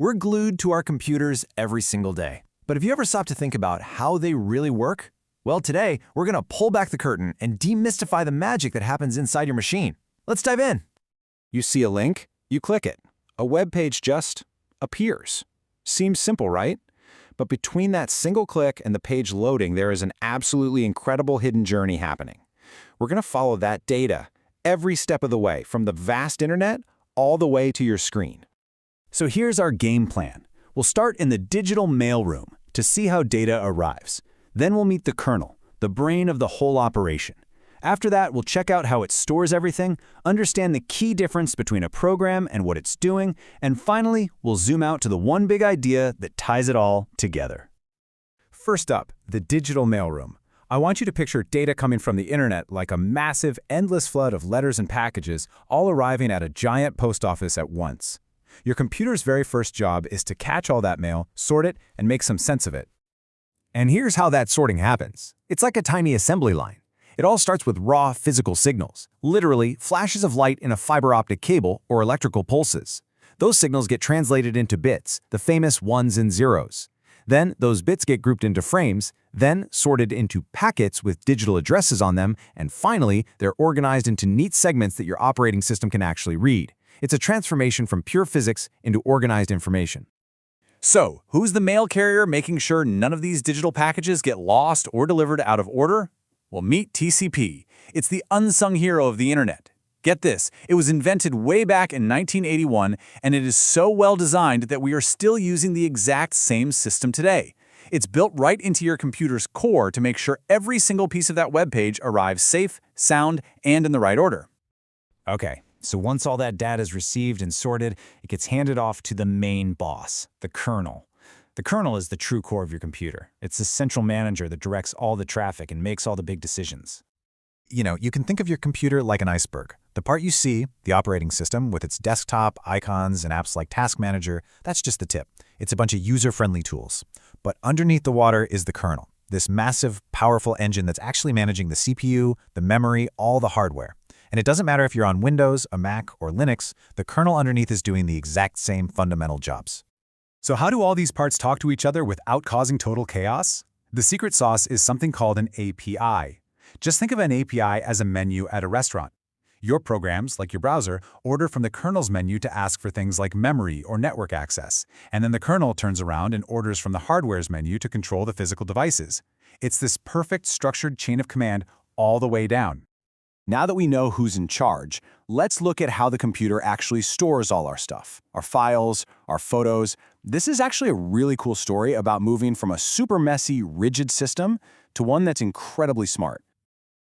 We're glued to our computers every single day. But have you ever stopped to think about how they really work? Well, today, we're going to pull back the curtain and demystify the magic that happens inside your machine. Let's dive in. You see a link, you click it. A web page just appears. Seems simple, right? But between that single click and the page loading, there is an absolutely incredible hidden journey happening. We're going to follow that data every step of the way, from the vast internet all the way to your screen. So here's our game plan. We'll start in the digital mailroom to see how data arrives. Then we'll meet the kernel, the brain of the whole operation. After that, we'll check out how it stores everything, understand the key difference between a program and what it's doing, and finally, we'll zoom out to the one big idea that ties it all together. First up, the digital mailroom. I want you to picture data coming from the internet like a massive, endless flood of letters and packages all arriving at a giant post office at once. Your computer's very first job is to catch all that mail, sort it, and make some sense of it. And here's how that sorting happens. It's like a tiny assembly line. It all starts with raw physical signals, literally flashes of light in a fiber optic cable or electrical pulses. Those signals get translated into bits, the famous ones and zeros. Then those bits get grouped into frames, then sorted into packets with digital addresses on them, and finally, they're organized into neat segments that your operating system can actually read. It's a transformation from pure physics into organized information. So, who's the mail carrier making sure none of these digital packages get lost or delivered out of order? Well, meet TCP. It's the unsung hero of the internet. Get this, it was invented way back in 1981, and it is so well designed that we are still using the exact same system today. It's built right into your computer's core to make sure every single piece of that web page arrives safe, sound, and in the right order. Okay, so once all that data is received and sorted, it gets handed off to the main boss, the kernel. The kernel is the true core of your computer. It's the central manager that directs all the traffic and makes all the big decisions. You can think of your computer like an iceberg. The part you see, the operating system with its desktop, icons, and apps like Task Manager, that's just the tip. It's a bunch of user-friendly tools. But underneath the water is the kernel, this massive, powerful engine that's actually managing the CPU, the memory, all the hardware. And it doesn't matter if you're on Windows, a Mac, or Linux, the kernel underneath is doing the exact same fundamental jobs. So how do all these parts talk to each other without causing total chaos? The secret sauce is something called an API. Just think of an API as a menu at a restaurant. Your programs, like your browser, order from the kernel's menu to ask for things like memory or network access, and then the kernel turns around and orders from the hardware's menu to control the physical devices. It's this perfect structured chain of command all the way down. Now that we know who's in charge, let's look at how the computer actually stores all our stuff, our files, our photos. This is actually a really cool story about moving from a super messy, rigid system to one that's incredibly smart.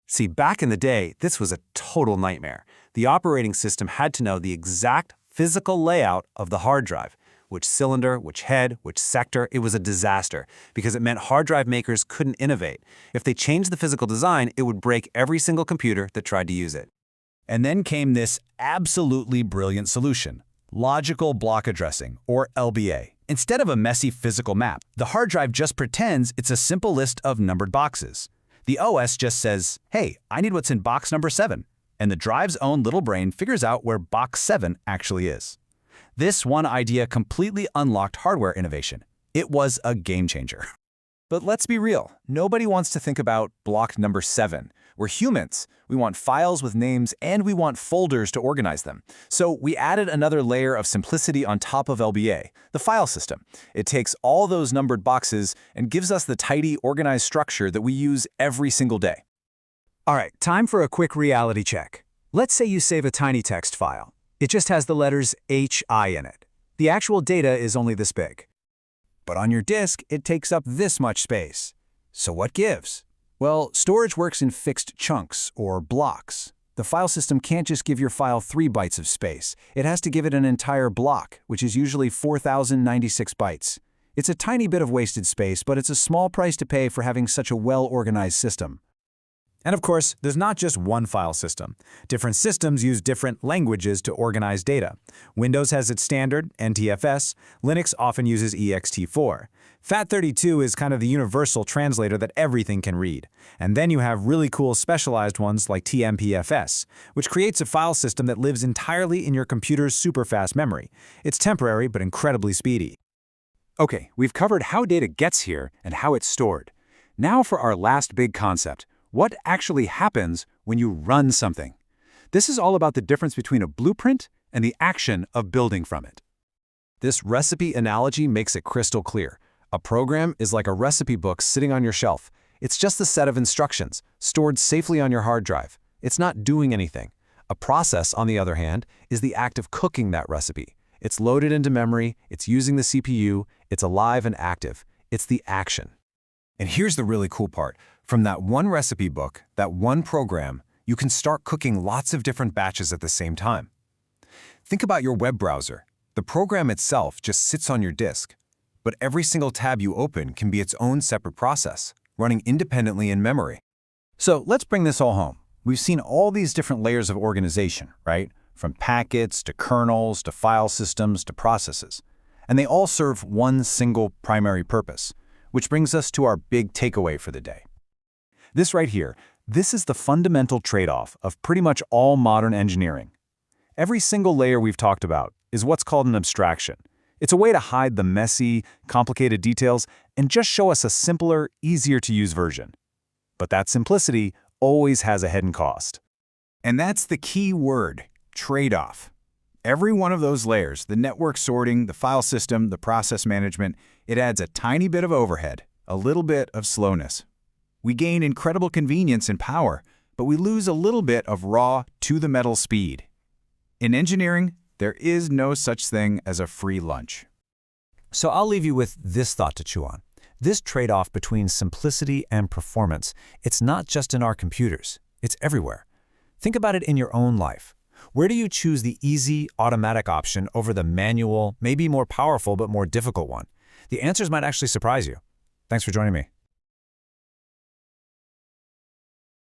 See, back in the day, this was a total nightmare. The operating system had to know the exact physical layout of the hard drive. Which cylinder, which head, which sector. It was a disaster because it meant hard drive makers couldn't innovate. If they changed the physical design, it would break every single computer that tried to use it. And then came this absolutely brilliant solution, logical block addressing, or LBA. Instead of a messy physical map, the hard drive just pretends it's a simple list of numbered boxes. The OS just says, hey, I need what's in box number 7, and the drive's own little brain figures out where box 7 actually is. This one idea completely unlocked hardware innovation. It was a game changer. But let's be real, nobody wants to think about block number 7. We're humans. We want files with names and we want folders to organize them. So we added another layer of simplicity on top of LBA, the file system. It takes all those numbered boxes and gives us the tidy, organized structure that we use every single day. All right, time for a quick reality check. Let's say you save a tiny text file. It just has the letters HI in it. The actual data is only this big. But on your disk, it takes up this much space. So what gives? Well, storage works in fixed chunks, or blocks. The file system can't just give your file 3 bytes of space. It has to give it an entire block, which is usually 4,096 bytes. It's a tiny bit of wasted space, but it's a small price to pay for having such a well-organized system. And of course, there's not just one file system. Different systems use different languages to organize data. Windows has its standard, NTFS. Linux often uses ext4. FAT32 is kind of the universal translator that everything can read. And then you have really cool specialized ones like TMPFS, which creates a file system that lives entirely in your computer's super-fast memory. It's temporary but incredibly speedy. Okay, we've covered how data gets here and how it's stored. Now for our last big concept. What actually happens when you run something? This is all about the difference between a blueprint and the action of building from it. This recipe analogy makes it crystal clear. A program is like a recipe book sitting on your shelf. It's just a set of instructions, stored safely on your hard drive. It's not doing anything. A process, on the other hand, is the act of cooking that recipe. It's loaded into memory, it's using the CPU, it's alive and active. It's the action. And here's the really cool part. From that one recipe book, that one program, you can start cooking lots of different batches at the same time. Think about your web browser. The program itself just sits on your disk, but every single tab you open can be its own separate process, running independently in memory. So let's bring this all home. We've seen all these different layers of organization, right? From packets to kernels to file systems to processes. And they all serve one single primary purpose, which brings us to our big takeaway for the day. This right here, this is the fundamental trade-off of pretty much all modern engineering. Every single layer we've talked about is what's called an abstraction. It's a way to hide the messy, complicated details and just show us a simpler, easier-to-use version. But that simplicity always has a hidden cost. And that's the key word, trade-off. Every one of those layers, the network sorting, the file system, the process management, it adds a tiny bit of overhead, a little bit of slowness. We gain incredible convenience and power, but we lose a little bit of raw, to-the-metal speed. In engineering, there is no such thing as a free lunch. So I'll leave you with this thought to chew on. This trade-off between simplicity and performance, it's not just in our computers, it's everywhere. Think about it in your own life. Where do you choose the easy, automatic option over the manual, maybe more powerful but more difficult one? The answers might actually surprise you. Thanks for joining me.